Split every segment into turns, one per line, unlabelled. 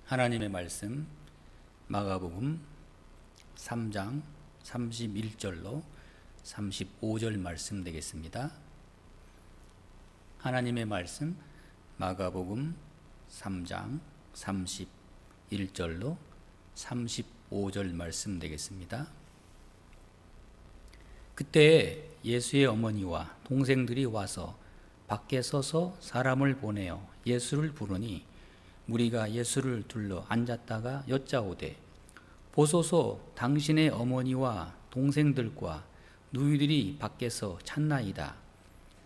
하나님의 말씀 마가복음 3장 31절로 35절 말씀 되겠습니다. 하나님의 말씀 마가복음 3장 31절로 35절 말씀 되겠습니다. 그때 예수의 어머니와 동생들이 와서 밖에 서서 사람을 보내어 예수를 부르니 무리가 예수를 둘러 앉았다가 여짜오되 보소서 당신의 어머니와 동생들과 누이들이 밖에서 찾나이다.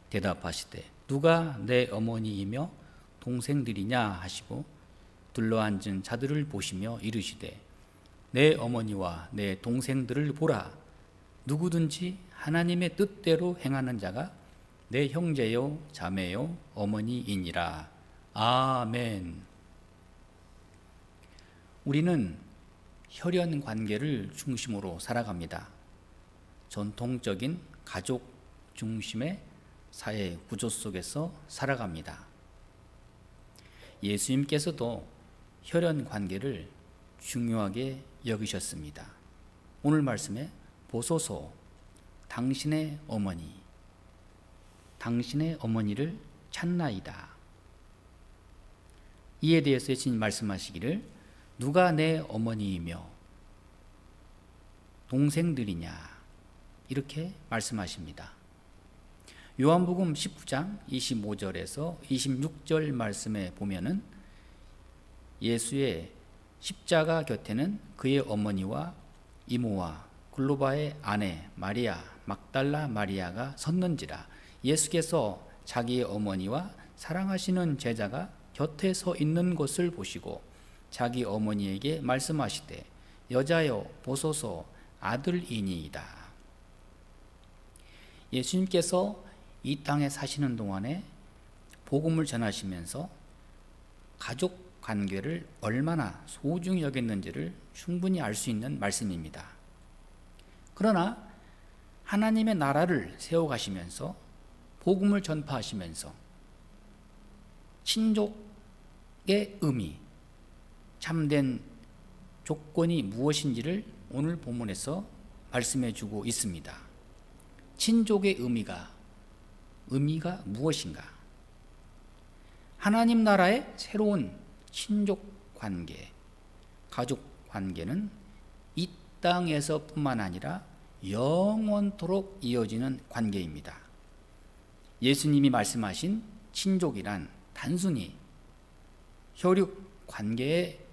대답하시되 누가 내 어머니이며 동생들이냐 하시고 둘러앉은 자들을 보시며 이르시되 내 어머니와 내 동생들을 보라. 누구든지 하나님의 뜻대로 행하는 자가 내 형제요 자매요 어머니이니라. 아멘. 우리는 혈연 관계를 중심으로 살아갑니다. 전통적인 가족 중심의 사회 구조 속에서 살아갑니다. 예수님께서도 혈연 관계를 중요하게 여기셨습니다. 오늘 말씀에 보소서 당신의 어머니, 당신의 어머니를 찾나이다. 이에 대해서 예수님 말씀하시기를 누가 내 어머니이며 동생들이냐 이렇게 말씀하십니다. 요한복음 19장 25절에서 26절 말씀에 보면은 예수의 십자가 곁에는 그의 어머니와 이모와 글로바의 아내 마리아 막달라 마리아가 섰는지라. 예수께서 자기의 어머니와 사랑하시는 제자가 곁에 서 있는 것을 보시고 자기 어머니에게 말씀하시되 여자여 보소서 아들이니이다. 예수님께서 이 땅에 사시는 동안에 복음을 전하시면서 가족 관계를 얼마나 소중히 여겼는지를 충분히 알 수 있는 말씀입니다. 그러나 하나님의 나라를 세워가시면서 복음을 전파하시면서 친족의 의미, 참된 조건이 무엇인지를 오늘 본문에서 말씀해 주고 있습니다. 친족의 의미가 무엇인가? 하나님 나라의 새로운 친족 관계, 가족 관계는 이 땅에서 뿐만 아니라 영원토록 이어지는 관계입니다. 예수님이 말씀하신 친족이란 단순히 혈육 관계의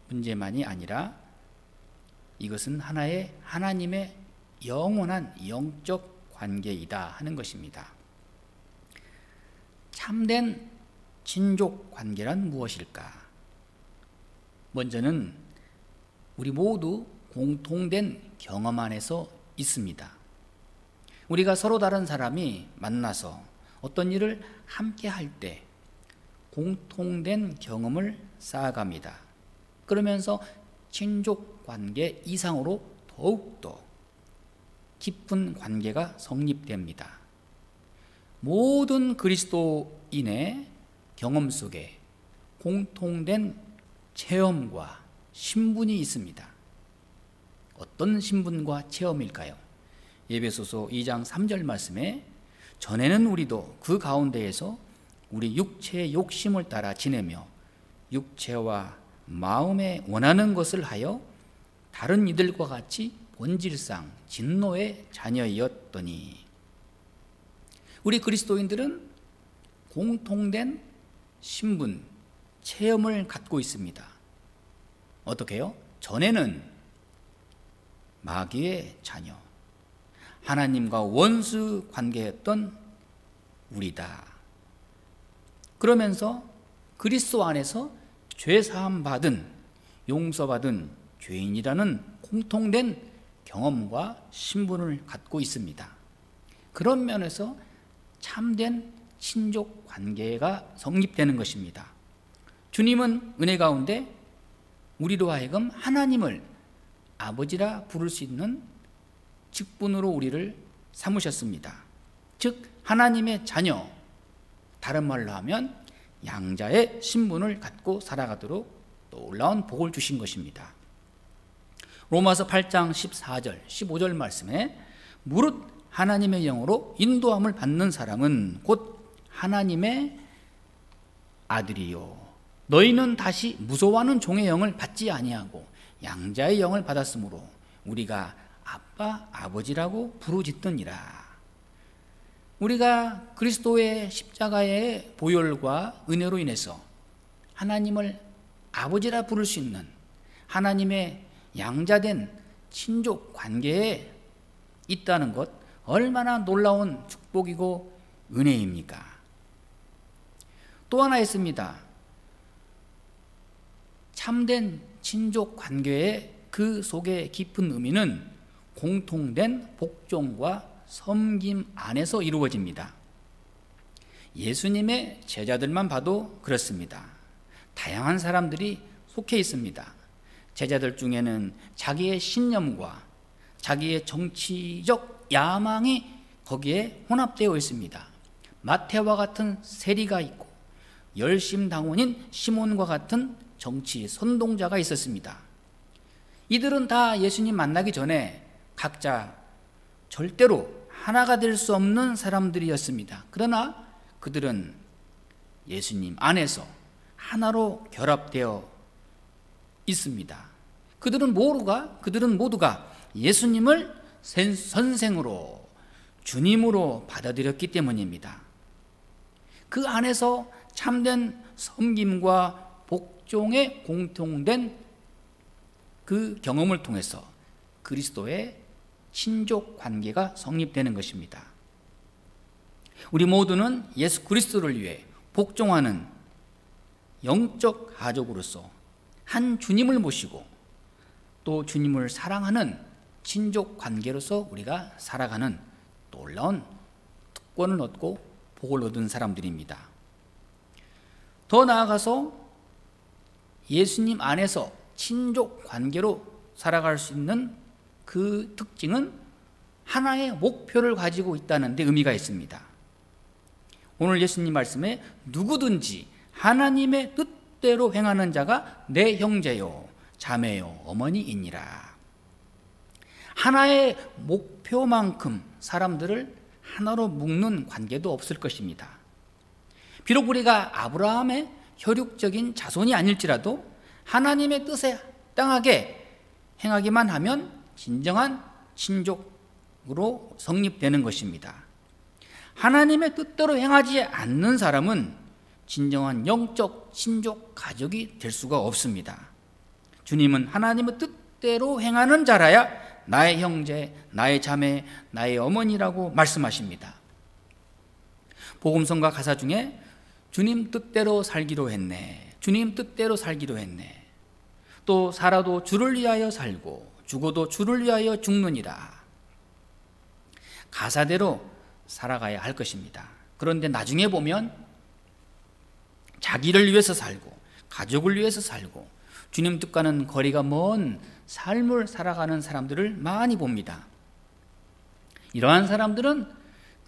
문제만이 아니라 이것은 하나의 하나님의 영원한 영적 관계이다 하는 것입니다. 참된 친족 관계란 무엇일까? 먼저는 우리 모두 공통된 경험 안에서 있습니다. 우리가 서로 다른 사람이 만나서 어떤 일을 함께 할 때 공통된 경험을 쌓아갑니다. 그러면서 친족 관계 이상으로 더욱더 깊은 관계가 성립됩니다. 모든 그리스도인의 경험 속에 공통된 체험과 신분이 있습니다. 어떤 신분과 체험일까요? 에베소서 2장 3절 말씀에 전에는 우리도 그 가운데에서 우리 육체의 욕심을 따라 지내며 육체와 마음에 원하는 것을 하여 다른 이들과 같이 본질상 진노의 자녀이었더니. 우리 그리스도인들은 공통된 신분, 체험을 갖고 있습니다. 어떻게요? 전에는 마귀의 자녀, 하나님과 원수 관계였던 우리다. 그러면서 그리스도 안에서 죄사함 받은, 용서받은 죄인이라는 공통된 경험과 신분을 갖고 있습니다. 그런 면에서 참된 친족 관계가 성립되는 것입니다. 주님은 은혜 가운데 우리로 하여금 하나님을 아버지라 부를 수 있는 직분으로 우리를 삼으셨습니다. 즉 하나님의 자녀, 다른 말로 하면 양자의 신분을 갖고 살아가도록 놀라운 복을 주신 것입니다. 로마서 8장 14절 15절 말씀에 무릇 하나님의 영으로 인도함을 받는 사람은 곧 하나님의 아들이요 너희는 다시 무서워하는 종의 영을 받지 아니하고 양자의 영을 받았으므로 우리가 아빠 아버지라고 부르짖느니라. 우리가 그리스도의 십자가의 보혈과 은혜로 인해서 하나님을 아버지라 부를 수 있는 하나님의 양자된 친족 관계에 있다는 것 얼마나 놀라운 축복이고 은혜입니까? 또 하나 있습니다. 참된 친족 관계의 그 속에 깊은 의미는 공통된 복종과 섬김 안에서 이루어집니다. 예수님의 제자들만 봐도 그렇습니다. 다양한 사람들이 속해 있습니다. 제자들 중에는 자기의 신념과 자기의 정치적 야망이 거기에 혼합되어 있습니다. 마태와 같은 세리가 있고 열심당원인 시몬과 같은 정치 선동자가 있었습니다. 이들은 다 예수님 만나기 전에 각자 절대로 하나가 될 수 없는 사람들이었습니다. 그러나 그들은 예수님 안에서 하나로 결합되어 있습니다. 그들은 모두가 예수님을 선생으로 주님으로 받아들였기 때문입니다. 그 안에서 참된 섬김과 복종에 공통된 그 경험을 통해서 그리스도의 친족 관계가 성립되는 것입니다. 우리 모두는 예수 그리스도를 위해 복종하는 영적 가족으로서 한 주님을 모시고 또 주님을 사랑하는 친족 관계로서 우리가 살아가는 놀라운 특권을 얻고 복을 얻은 사람들입니다. 더 나아가서 예수님 안에서 친족 관계로 살아갈 수 있는 그 특징은 하나의 목표를 가지고 있다는 데 의미가 있습니다. 오늘 예수님 말씀에 누구든지 하나님의 뜻대로 행하는 자가 내 형제요 자매요 어머니이니라. 하나의 목표만큼 사람들을 하나로 묶는 관계도 없을 것입니다. 비록 우리가 아브라함의 혈육적인 자손이 아닐지라도 하나님의 뜻에 합당하게 행하기만 하면 진정한 친족으로 성립되는 것입니다. 하나님의 뜻대로 행하지 않는 사람은 진정한 영적 친족 가족이 될 수가 없습니다. 주님은 하나님의 뜻대로 행하는 자라야 나의 형제, 나의 자매, 나의 어머니라고 말씀하십니다. 복음성가 가사 중에 주님 뜻대로 살기로 했네, 주님 뜻대로 살기로 했네, 또 살아도 주를 위하여 살고 죽어도 주를 위하여 죽느니라. 가사대로 살아가야 할 것입니다. 그런데 나중에 보면 자기를 위해서 살고 가족을 위해서 살고 주님 뜻과는 거리가 먼 삶을 살아가는 사람들을 많이 봅니다. 이러한 사람들은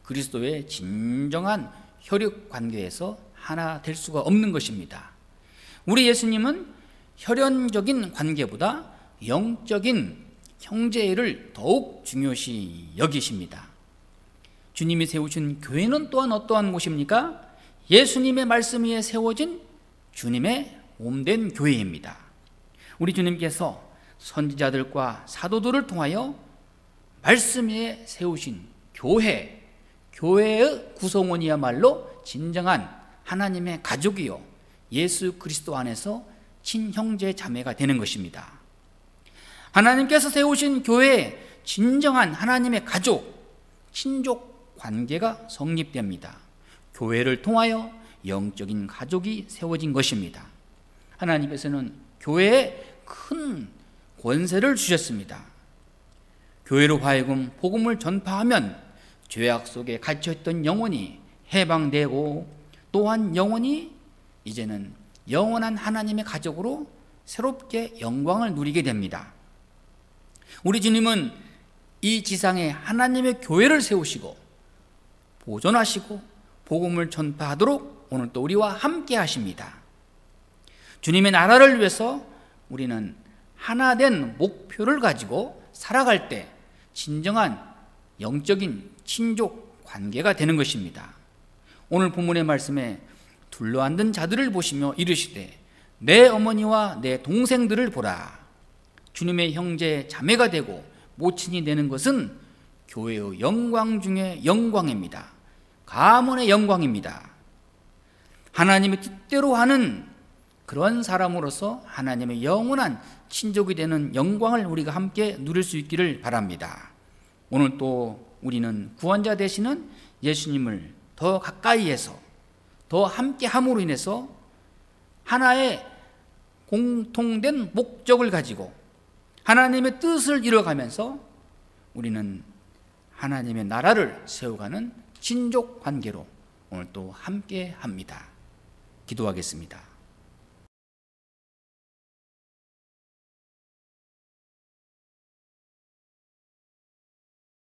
그리스도의 진정한 혈육 관계에서 하나 될 수가 없는 것입니다. 우리 예수님은 혈연적인 관계보다 영적인 형제를 더욱 중요시 여기십니다. 주님이 세우신 교회는 또한 어떠한 곳입니까? 예수님의 말씀 위에 세워진 주님의 몸된 교회입니다. 우리 주님께서 선지자들과 사도들을 통하여 말씀 위에 세우신 교회의 구성원이야말로 진정한 하나님의 가족이요 예수 그리스도 안에서 친형제 자매가 되는 것입니다. 하나님께서 세우신 교회에 진정한 하나님의 가족, 친족 관계가 성립됩니다. 교회를 통하여 영적인 가족이 세워진 것입니다. 하나님께서는 교회에 큰 권세를 주셨습니다. 교회로 하여금 복음을 전파하면 죄악 속에 갇혀있던 영혼이 해방되고 또한 영혼이 이제는 영원한 하나님의 가족으로 새롭게 영광을 누리게 됩니다. 우리 주님은 이 지상에 하나님의 교회를 세우시고 보존하시고 복음을 전파하도록 오늘 또 우리와 함께 하십니다. 주님의 나라를 위해서 우리는 하나된 목표를 가지고 살아갈 때 진정한 영적인 친족 관계가 되는 것입니다. 오늘 본문의 말씀에 둘러앉은 자들을 보시며 이르시되 내 어머니와 내 동생들을 보라. 주님의 형제 자매가 되고 모친이 되는 것은 교회의 영광 중에 영광입니다. 가문의 영광입니다. 하나님의 뜻대로 하는 그런 사람으로서 하나님의 영원한 친족이 되는 영광을 우리가 함께 누릴 수 있기를 바랍니다. 오늘 또 우리는 구원자 되시는 예수님을 더 가까이에서 더 함께 함으로 인해서 하나의 공통된 목적을 가지고 하나님의 뜻을 이뤄가면서 우리는 하나님의 나라를 세워가는 친족 관계로 오늘 또 함께 합니다. 기도하겠습니다.